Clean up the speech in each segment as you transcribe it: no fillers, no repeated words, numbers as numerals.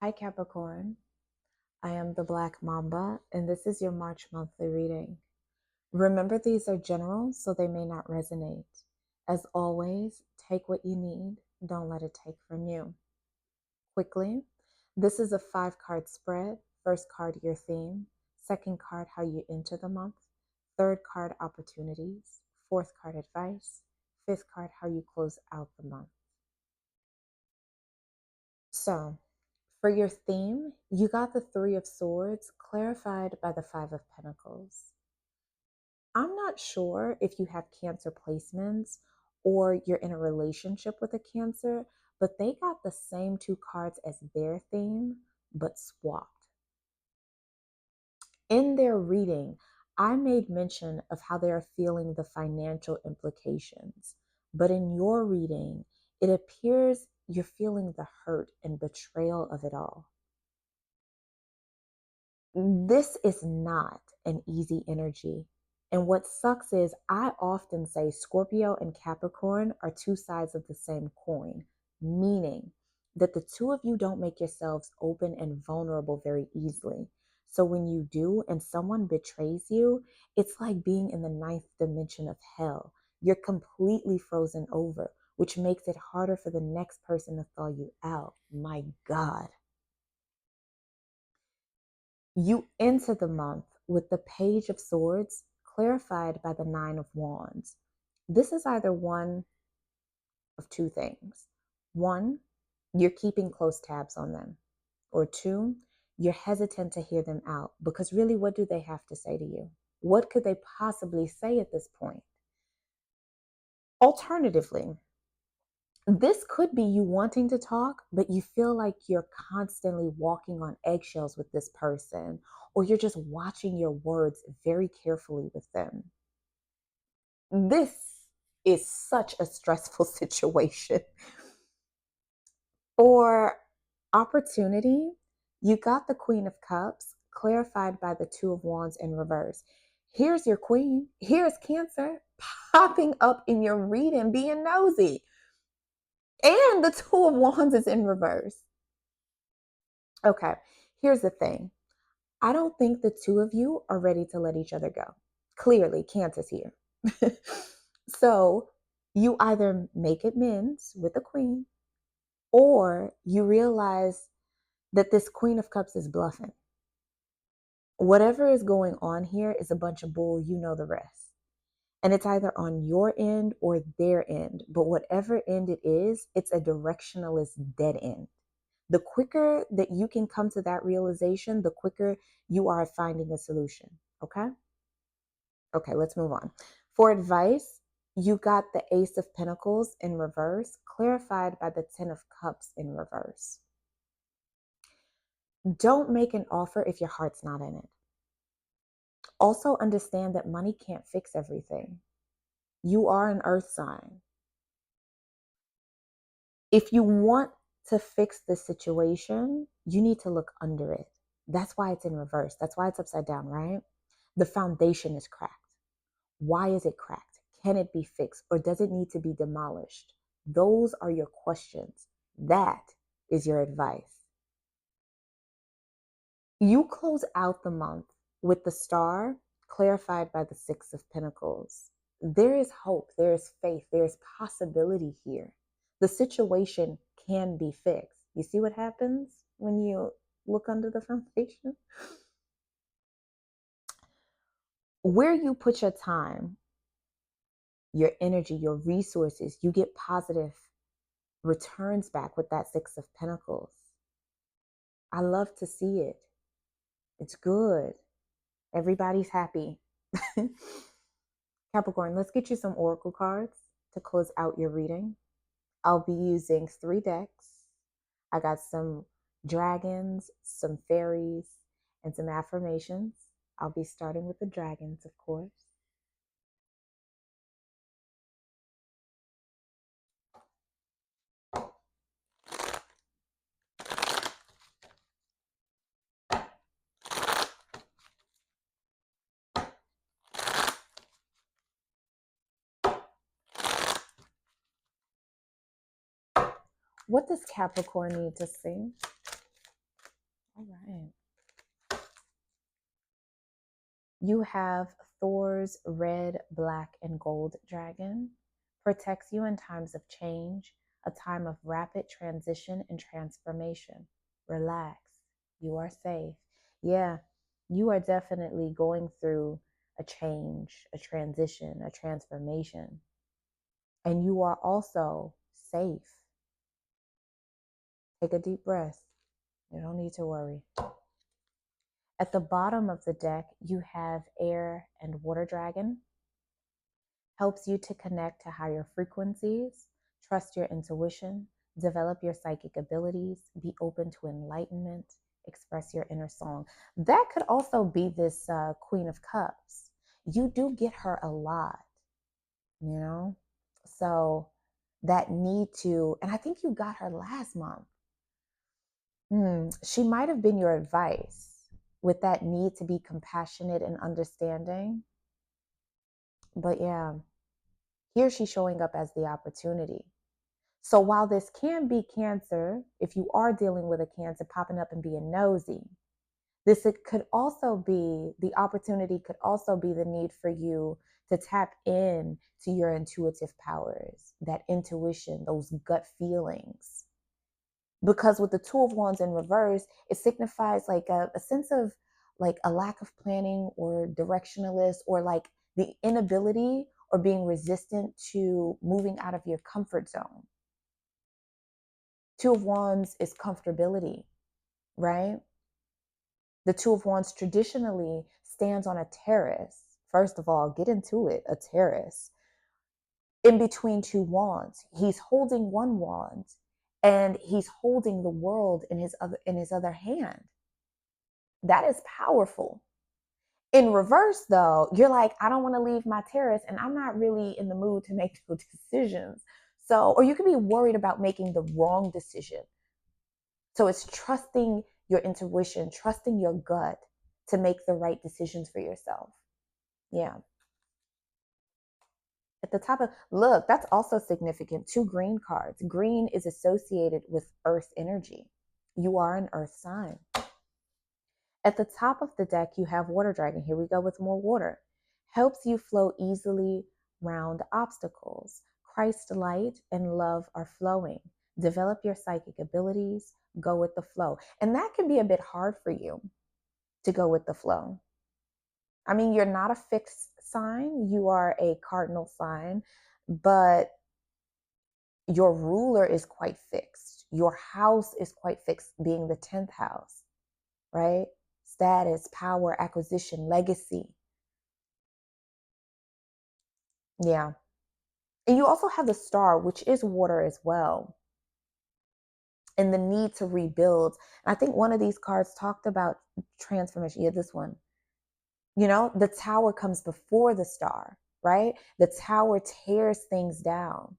Hi Capricorn, I am the Black Mamba, and this is your March monthly reading. Remember, these are general, so they may not resonate. As always, take what you need, don't let it take from you. Quickly, this is a 5-card spread. First card, your theme. Second card, how you enter the month. Third card, opportunities. Fourth card, advice. Fifth card, how you close out the month. So, for your theme, you got the Three of Swords clarified by the Five of Pentacles. I'm not sure if you have Cancer placements or you're in a relationship with a Cancer, but they got the same 2 cards as their theme, but swapped. In their reading, I made mention of how they are feeling the financial implications, but in your reading, it appears you're feeling the hurt and betrayal of it all. This is not an easy energy. And what sucks is I often say Scorpio and Capricorn are 2 sides of the same coin, meaning that the 2 of you don't make yourselves open and vulnerable very easily. So when you do and someone betrays you, it's like being in the 9th dimension of hell. You're completely frozen over, which makes it harder for the next person to thaw you out. My God. You enter the month with the Page of Swords clarified by the Nine of Wands. This is either one of 2 things. 1, you're keeping close tabs on them. Or 2, you're hesitant to hear them out because really, what do they have to say to you? What could they possibly say at this point? Alternatively, this could be you wanting to talk, but you feel like you're constantly walking on eggshells with this person, or you're just watching your words very carefully with them. This is such a stressful situation. For opportunity, you got the Queen of Cups clarified by the Two of Wands in reverse. Here's your queen. Here's Cancer popping up in your reading, being nosy. And the Two of Wands is in reverse. Okay, here's the thing. I don't think the 2 of you are ready to let each other go. Clearly, Cancer's here. So you either make amends with the queen or you realize that this Queen of Cups is bluffing. Whatever is going on here is a bunch of bull, you know the rest. And it's either on your end or their end. But whatever end it is, it's a directionalist dead end. The quicker that you can come to that realization, the quicker you are finding a solution. Okay? Okay, let's move on. For advice, you got the Ace of Pentacles in reverse, clarified by the Ten of Cups in reverse. Don't make an offer if your heart's not in it. Also understand that money can't fix everything. You are an earth sign. If you want to fix the situation, you need to look under it. That's why it's in reverse. That's why it's upside down, right? The foundation is cracked. Why is it cracked? Can it be fixed or does it need to be demolished? Those are your questions. That is your advice. You close out the month with the Star clarified by the Six of Pentacles. There is hope, there is faith, there is possibility here. The situation can be fixed. You see what happens when you look under the foundation? Where you put your time, your energy, your resources, you get positive returns back with that Six of Pentacles. I love to see it. It's good. Everybody's happy. Capricorn, let's get you some oracle cards to close out your reading. I'll be using 3 decks. I got some dragons, some fairies, and some affirmations. I'll be starting with the dragons, of course. What does Capricorn need to see? All right. You have Thor's red, black, and gold dragon. Protects you in times of change, a time of rapid transition and transformation. Relax. You are safe. Yeah, you are definitely going through a change, a transition, a transformation. And you are also safe. Take a deep breath. You don't need to worry. At the bottom of the deck, you have air and water dragon. Helps you to connect to higher frequencies, trust your intuition, develop your psychic abilities, be open to enlightenment, express your inner song. That could also be this Queen of Cups. You do get her a lot, you know? So that need to, and I think you got her last month. She might have been your advice with that need to be compassionate and understanding. But yeah, here she's showing up as the opportunity. So while this can be Cancer, if you are dealing with a Cancer popping up and being nosy, this it could also be the opportunity, could also be the need for you to tap in to your intuitive powers, that intuition, those gut feelings. Because with the Two of Wands in reverse, it signifies like a sense of like a lack of planning or directionalist, or like the inability or being resistant to moving out of your comfort zone. Two of Wands is comfortability, right? The Two of Wands traditionally stands on a terrace. First of all, get into it, a terrace. In between two wands, he's holding one wand and he's holding the world in his other hand. That is powerful. In reverse, though, you're like, I don't want to leave my terrace and I'm not really in the mood to make those decisions. So, or you could be worried about making the wrong decision. So it's trusting your intuition, trusting your gut to make the right decisions for yourself. Yeah. At the top of, look, that's also significant. Two green cards. Green is associated with earth energy. You are an earth sign. At the top of the deck, you have water dragon. Here we go with more water. Helps you flow easily round obstacles. Christ light and love are flowing. Develop your psychic abilities. Go with the flow. And that can be a bit hard for you to go with the flow. I mean, you're not a fixed sign. You are a cardinal sign, but your ruler is quite fixed. Your house is quite fixed, being the 10th house, right? Status, power, acquisition, legacy. Yeah. And you also have the star, which is water as well, and the need to rebuild. And I think one of these cards talked about transformation. Yeah, this one. You know, the tower comes before the star, right? The tower tears things down.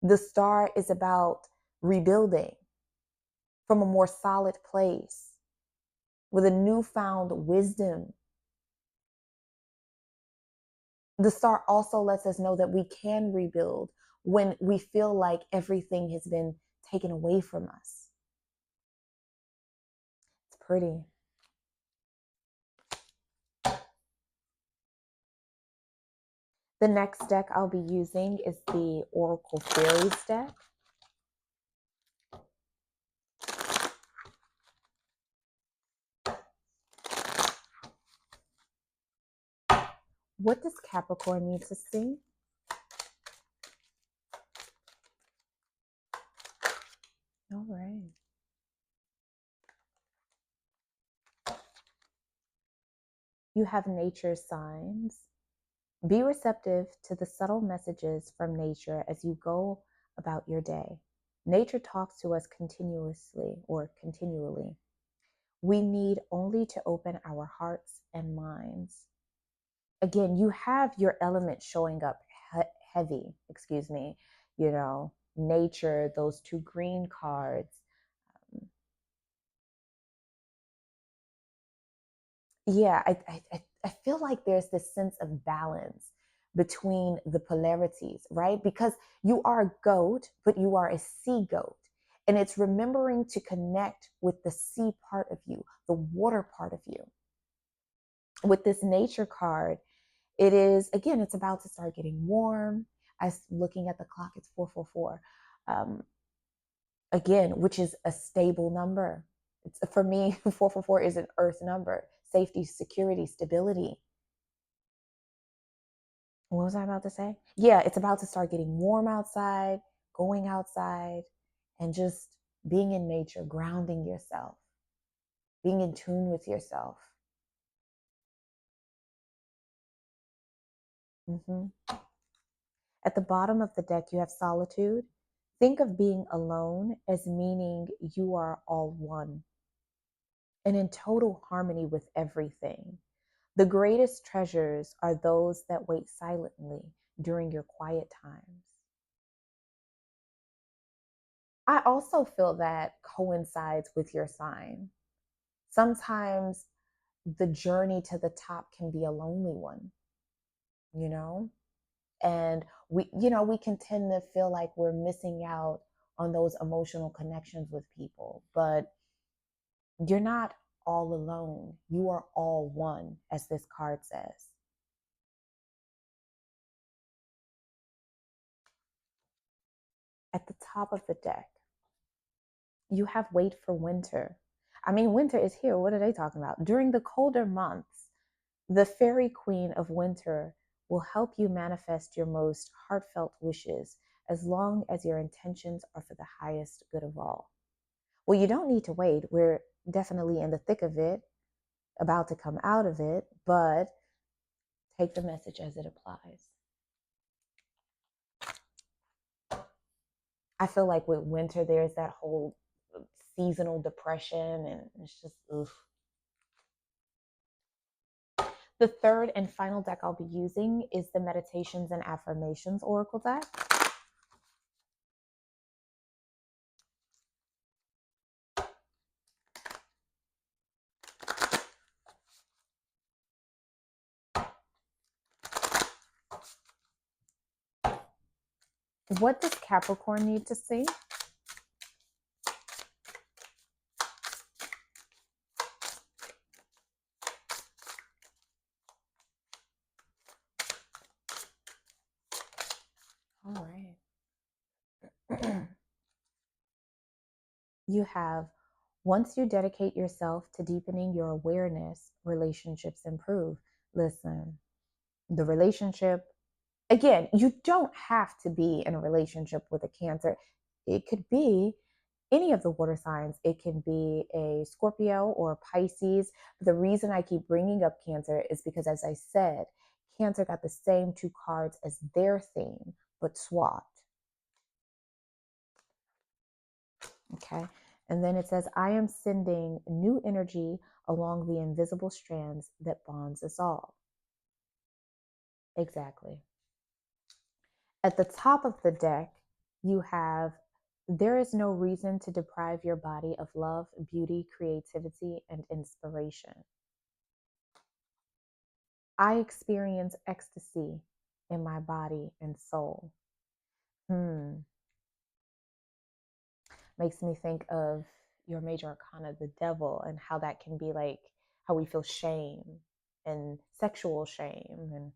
The star is about rebuilding from a more solid place with a newfound wisdom. The star also lets us know that we can rebuild when we feel like everything has been taken away from us. It's pretty. The next deck I'll be using is the Oracle Fairies deck. What does Capricorn need to see? All right. You have nature signs. Be receptive to the subtle messages from nature as you go about your day. Nature talks to us continuously or continually. We need only to open our hearts and minds. Again, you have your element showing up heavy, nature, those two green cards. Yeah, I feel like there's this sense of balance between the polarities, right? Because you are a goat, but you are a sea goat. And it's remembering to connect with the sea part of you, the water part of you. With this nature card, it is, again, it's about to start getting warm. As looking at the clock, it's 444. Again, which is a stable number. It's, for me, 444 is an earth number. Safety, security, stability. What was I about to say? Yeah, it's about to start getting warm outside, going outside, and just being in nature, grounding yourself, being in tune with yourself. Mm-hmm. At the bottom of the deck, you have solitude. Think of being alone as meaning you are all one and in total harmony with everything. The greatest treasures are those that wait silently during your quiet times. I also feel that coincides with your sign. Sometimes the journey to the top can be a lonely one, you know? And we can tend to feel like we're missing out on those emotional connections with people, but you're not all alone. You are all one, as this card says. At the top of the deck, you have wait for winter. I mean, winter is here. What are they talking about? During the colder months, the fairy queen of winter will help you manifest your most heartfelt wishes as long as your intentions are for the highest good of all. Well, you don't need to wait. We're definitely in the thick of it, about to come out of it, but take the message as it applies. I feel like with winter, there's that whole seasonal depression, and it's just, oof. The third and final deck I'll be using is the Meditations and Affirmations Oracle deck. What does Capricorn need to see? All right. You have, once you dedicate yourself to deepening your awareness, relationships improve. Listen, the relationship, again, you don't have to be in a relationship with a Cancer. It could be any of the water signs. It can be a Scorpio or a Pisces. But the reason I keep bringing up Cancer is because, as I said, Cancer got the same two cards as their theme, but swapped. Okay. And then it says, I am sending new energy along the invisible strands that bonds us all. Exactly. At the top of the deck, you have, there is no reason to deprive your body of love, beauty, creativity, and inspiration. I experience ecstasy in my body and soul. Makes me think of your major arcana, the devil, and how that can be like how we feel shame and sexual shame. And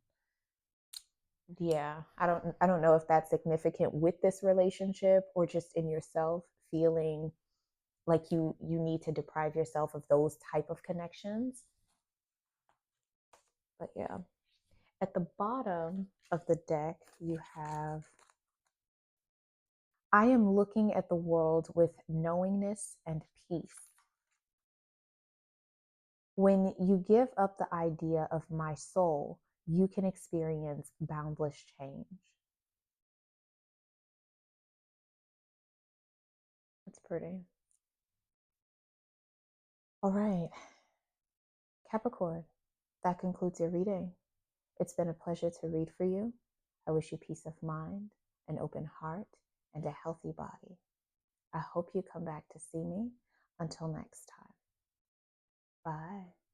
yeah, I don't know if that's significant with this relationship or just in yourself feeling like you need to deprive yourself of those type of connections. But yeah, at the bottom of the deck you have, I am looking at the world with knowingness and peace. When you give up the idea of my soul, you can experience boundless change. That's pretty. All right, Capricorn, that concludes your reading. It's been a pleasure to read for you. I wish you peace of mind, an open heart, and a healthy body. I hope you come back to see me. Until next time. Bye.